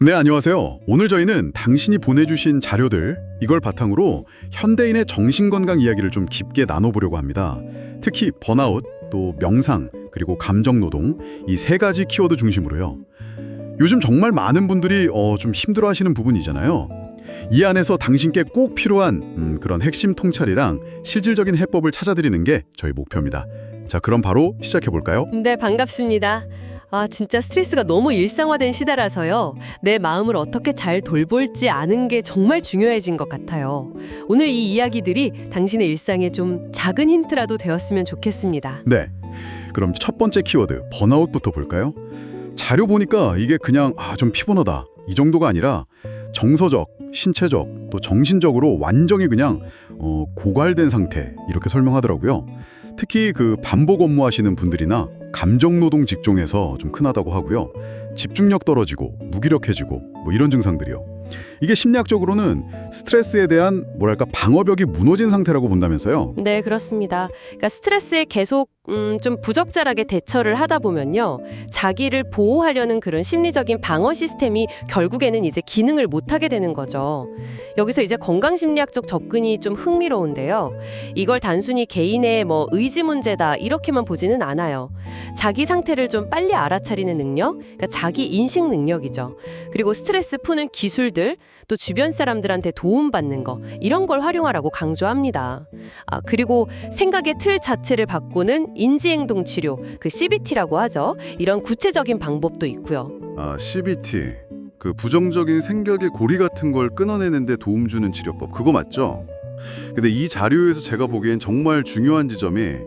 네, 안녕하세요. 오늘 저희는 당신이 보내주신 자료들, 이걸 바탕으로 현대인의 정신건강 이야기를 좀 깊게 나눠보려고 합니다. 특히 번아웃, 또 명상, 그리고 감정노동, 이 세 가지 키워드 중심으로요. 요즘 정말 많은 분들이 좀 힘들어하시는 부분이잖아요. 이 안에서 당신께 꼭 필요한 그런 핵심 통찰이랑 실질적인 해법을 찾아드리는 게 저희 목표입니다. 자, 그럼 바로 시작해볼까요? 네, 반갑습니다. 진짜 스트레스가 너무 일상화된 시대라서요. 내 마음을 어떻게 잘 돌볼지 아는 게 정말 중요해진 것 같아요. 오늘 이 이야기들이 당신의 일상에 좀 작은 힌트라도 되었으면 좋겠습니다. 네, 그럼 첫 번째 키워드, 번아웃부터 볼까요? 자료 보니까 이게 그냥 좀 피곤하다 이 정도가 아니라 정서적, 신체적, 또 정신적으로 완전히 그냥 고갈된 상태 이렇게 설명하더라고요. 특히 그 반복 업무하시는 분들이나 감정노동 직종에서 좀 흔하다고 하고요. 집중력 떨어지고 무기력해지고 뭐 이런 증상들이요. 이게 심리학적으로는 스트레스에 대한 뭐랄까 방어벽이 무너진 상태라고 본다면서요. 네, 그렇습니다. 그러니까 스트레스에 계속 좀 부적절하게 대처를 하다 보면요. 자기를 보호하려는 그런 심리적인 방어 시스템이 결국에는 이제 기능을 못하게 되는 거죠. 여기서 이제 건강심리학적 접근이 좀 흥미로운데요. 이걸 단순히 개인의 의지 문제다 이렇게만 보지는 않아요. 자기 상태를 좀 빨리 알아차리는 능력, 그러니까 자기 인식 능력이죠. 그리고 스트레스 푸는 기술들, 또 주변 사람들한테 도움받는 거 이런 걸 활용하라고 강조합니다. 그리고 생각의 틀 자체를 바꾸는 인지행동 치료, 그 CBT라고 하죠. 이런 구체적인 방법도 있고요. CBT, 그 부정적인 생각의 고리 같은 걸 끊어내는데 도움 주는 치료법, 그거 맞죠? 근데 이 자료에서 제가 보기엔 정말 중요한 지점이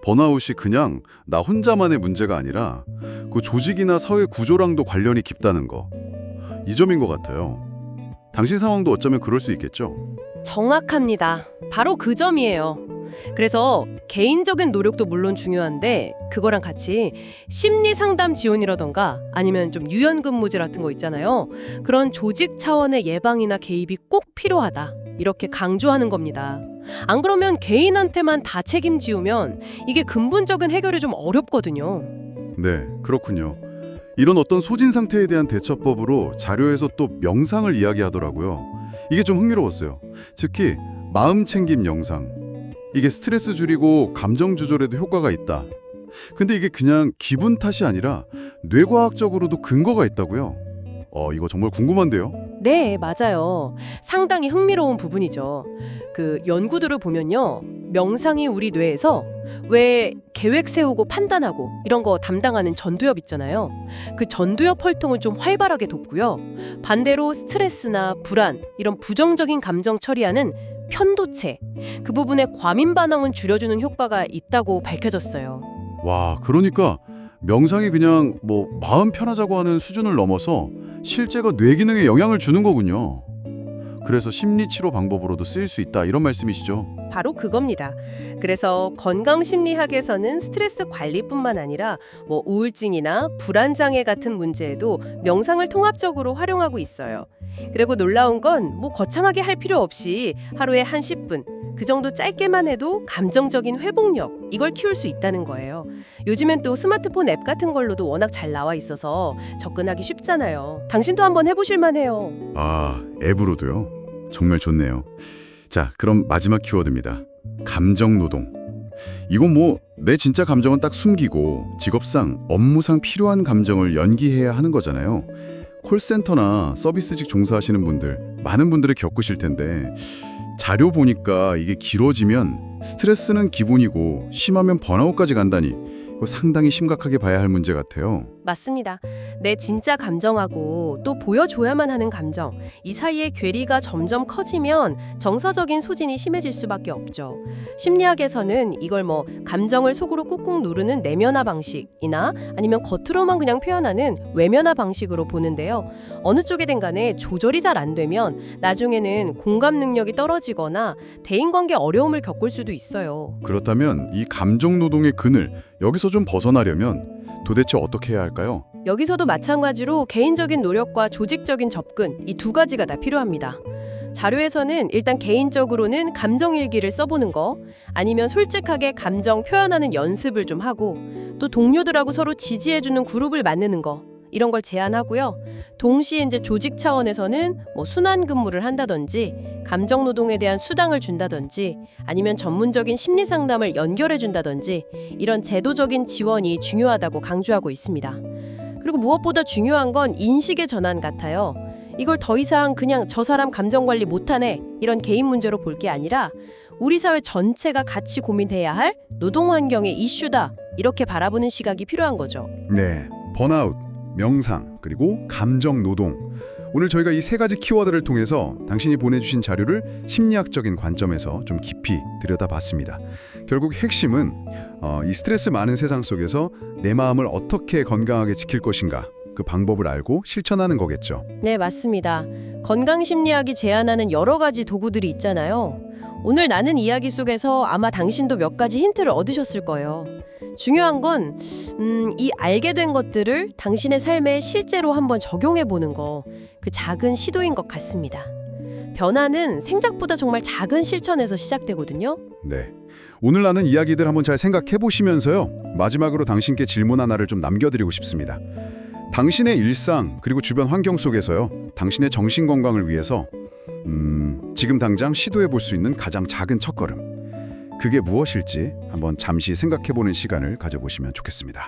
번아웃이 그냥 나 혼자만의 문제가 아니라 그 조직이나 사회 구조랑도 관련이 깊다는 거. 이 점인 것 같아요. 당신 상황도 어쩌면 그럴 수 있겠죠? 정확합니다. 바로 그 점이에요. 그래서 개인적인 노력도 물론 중요한데 그거랑 같이 심리 상담 지원이라던가 아니면 좀 유연근무제 같은 거 있잖아요. 그런 조직 차원의 예방이나 개입이 꼭 필요하다. 이렇게 강조하는 겁니다. 안 그러면 개인한테만 다 책임지우면 이게 근본적인 해결이 좀 어렵거든요. 네, 그렇군요. 이런 어떤 소진 상태에 대한 대처법으로 자료에서 또 명상을 이야기하더라고요. 이게 좀 흥미로웠어요. 특히 마음 챙김 명상. 이게 스트레스 줄이고 감정 조절에도 효과가 있다. 근데 이게 그냥 기분 탓이 아니라 뇌과학적으로도 근거가 있다고요. 이거 정말 궁금한데요? 네, 맞아요. 상당히 흥미로운 부분이죠. 그 연구들을 보면요. 명상이 우리 뇌에서 왜 계획 세우고 판단하고 이런 거 담당하는 전두엽 있잖아요. 그 전두엽 활동을 좀 활발하게 돕고요. 반대로 스트레스나 불안, 이런 부정적인 감정 처리하는 편도체, 그 부분의 과민 반응은 줄여주는 효과가 있다고 밝혀졌어요. 와, 그러니까 명상이 그냥 마음 편하자고 하는 수준을 넘어서 실제가 뇌 기능에 영향을 주는 거군요. 그래서 심리치료 방법으로도 쓰일 수 있다 이런 말씀이시죠? 바로 그겁니다. 그래서 건강심리학에서는 스트레스 관리뿐만 아니라 우울증이나 불안장애 같은 문제에도 명상을 통합적으로 활용하고 있어요. 그리고 놀라운 건 거창하게 할 필요 없이 하루에 한 10분, 그 정도 짧게만 해도 감정적인 회복력, 이걸 키울 수 있다는 거예요. 요즘엔 또 스마트폰 앱 같은 걸로도 워낙 잘 나와 있어서 접근하기 쉽잖아요. 당신도 한번 해보실 만해요. 앱으로도요? 정말 좋네요. 자, 그럼 마지막 키워드입니다. 감정노동. 이건 내 진짜 감정은 딱 숨기고 직업상, 업무상 필요한 감정을 연기해야 하는 거잖아요. 콜센터나 서비스직 종사하시는 분들, 많은 분들이 겪으실 텐데 자료 보니까 이게 길어지면 스트레스는 기본이고 심하면 번아웃까지 간다니 이거 상당히 심각하게 봐야 할 문제 같아요. 맞습니다. 내 진짜 감정하고 또 보여줘야만 하는 감정, 이 사이의 괴리가 점점 커지면 정서적인 소진이 심해질 수밖에 없죠. 심리학에서는 이걸 감정을 속으로 꾹꾹 누르는 내면화 방식이나 아니면 겉으로만 그냥 표현하는 외면화 방식으로 보는데요. 어느 쪽이든 간에 조절이 잘 안 되면 나중에는 공감 능력이 떨어지거나 대인관계 어려움을 겪을 수도 있어요. 그렇다면 이 감정노동의 그늘, 여기서 좀 벗어나려면 도대체 어떻게 해야 할까요? 여기서도 마찬가지로 개인적인 노력과 조직적인 접근, 이 두 가지가 다 필요합니다. 자료에서는 일단 개인적으로는 감정일기를 써보는 거, 아니면 솔직하게 감정 표현하는 연습을 좀 하고, 또 동료들하고 서로 지지해주는 그룹을 만드는 거, 이런 걸 제안하고요. 동시에 이제 조직 차원에서는 뭐 순환 근무를 한다든지 감정 노동에 대한 수당을 준다든지 아니면 전문적인 심리 상담을 연결해 준다든지 이런 제도적인 지원이 중요하다고 강조하고 있습니다. 그리고 무엇보다 중요한 건 인식의 전환 같아요. 이걸 더 이상 그냥 저 사람 감정 관리 못하네 이런 개인 문제로 볼 게 아니라 우리 사회 전체가 같이 고민해야 할 노동 환경의 이슈다 이렇게 바라보는 시각이 필요한 거죠. 네, 번아웃, 명상, 그리고 감정 노동. 오늘 저희가 이 세 가지 키워드를 통해서 당신이 보내주신 자료를 심리학적인 관점에서 좀 깊이 들여다봤습니다. 결국 핵심은 이 스트레스 많은 세상 속에서 내 마음을 어떻게 건강하게 지킬 것인가 그 방법을 알고 실천하는 거겠죠. 네, 맞습니다. 건강심리학이 제안하는 여러 가지 도구들이 있잖아요. 오늘 나눈 이야기 속에서 아마 당신도 몇 가지 힌트를 얻으셨을 거예요. 중요한 건 이 알게 된 것들을 당신의 삶에 실제로 한번 적용해 보는 거, 그 작은 시도인 것 같습니다. 변화는 생각보다 정말 작은 실천에서 시작되거든요. 네, 오늘 나눈 이야기들 한번 잘 생각해 보시면서요. 마지막으로 당신께 질문 하나를 좀 남겨드리고 싶습니다. 당신의 일상 그리고 주변 환경 속에서요. 당신의 정신 건강을 위해서 지금 당장 시도해 볼 수 있는 가장 작은 첫걸음. 그게 무엇일지 한번 잠시 생각해 보는 시간을 가져보시면 좋겠습니다.